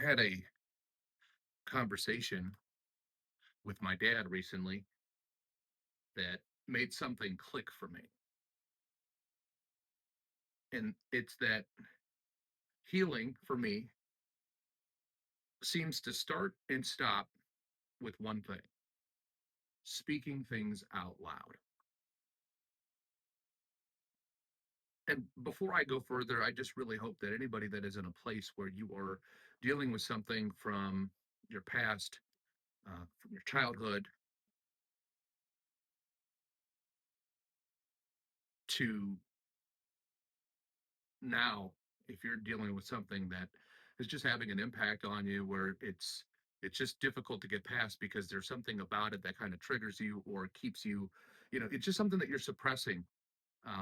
had a conversation with my dad recently that made something click for me. And it's that healing for me seems to start and stop with one thing: speaking things out loud. And before I go further, I just really hope that anybody that is in a place where you are dealing with something from your past, from your childhood to now, if you're dealing with something that is just having an impact on you where it's just difficult to get past because there's something about it that kind of triggers you or keeps you, it's just something that you're suppressing,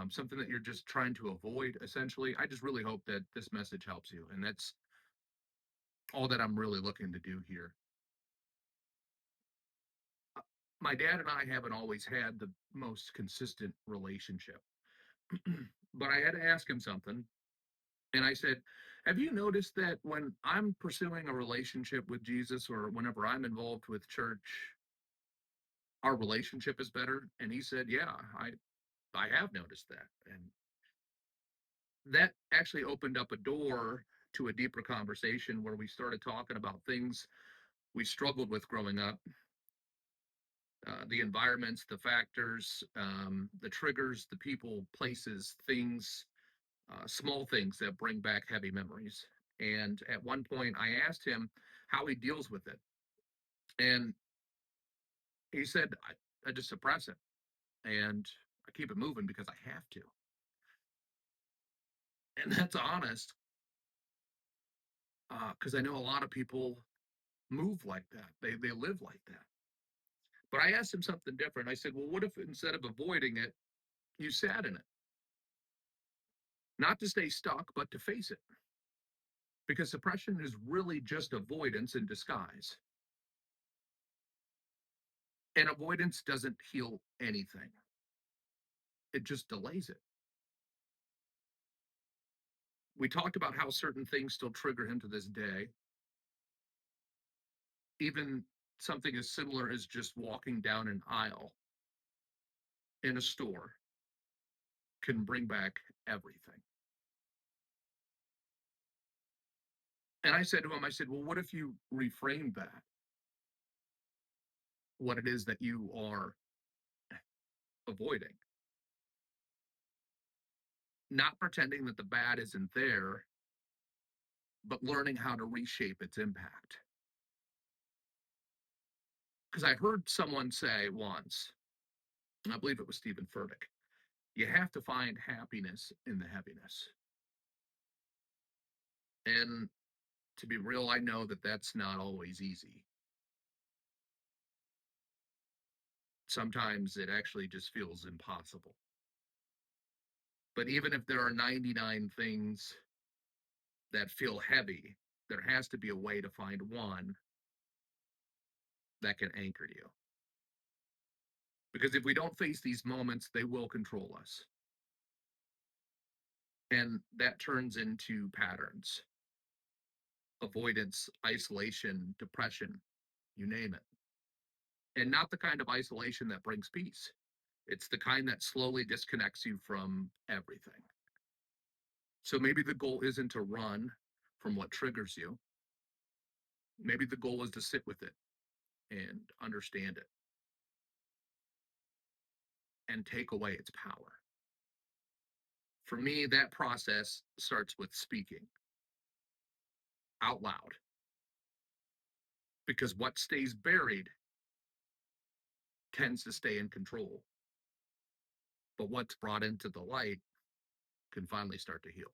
something that you're just trying to avoid essentially. I just really hope that this message helps you, and that's all that I'm really looking to do here. Uh, my dad and I haven't always had the most consistent relationship, but I had to ask him something. And I said, "Have you noticed that when I'm pursuing a relationship with Jesus or whenever I'm involved with church, our relationship is better?" And he said, "Yeah, I have noticed that." And that actually opened up a door to a deeper conversation where we started talking about things we struggled with growing up, the environments, the factors, the triggers, the people, places, things, small things that bring back heavy memories. And at one point, I asked him how he deals with it. And he said, I just suppress it and I keep it moving because I have to. And that's honest, because I know a lot of people move like that, they live like that. But I asked him something different. I said, well, what if instead of avoiding it, you sat in it? Not to stay stuck, but to face it. Because suppression is really just avoidance in disguise. And avoidance doesn't heal anything, it just delays it. We talked about how certain things still trigger him to this day. Even something as similar as just walking down an aisle in a store can bring back everything. And I said to him, I said, well, what if you reframe that? What it is that you are avoiding? Not pretending that the bad isn't there, but learning how to reshape its impact. Because I heard someone say once, and I believe it was Stephen Furtick, you have to find happiness in the heaviness. And to be real, I know that that's not always easy. Sometimes it actually just feels impossible. But even if there are 99 things that feel heavy, there has to be a way to find one that can anchor you. Because if we don't face these moments, they will control us. And that turns into patterns: avoidance, isolation, depression, you name it. And not the kind of isolation that brings peace. It's the kind that slowly disconnects you from everything. So maybe the goal isn't to run from what triggers you. Maybe the goal is to sit with it and understand it and take away its power. For me, that process starts with speaking out loud, because what stays buried tends to stay in control. But what's brought into the light can finally start to heal.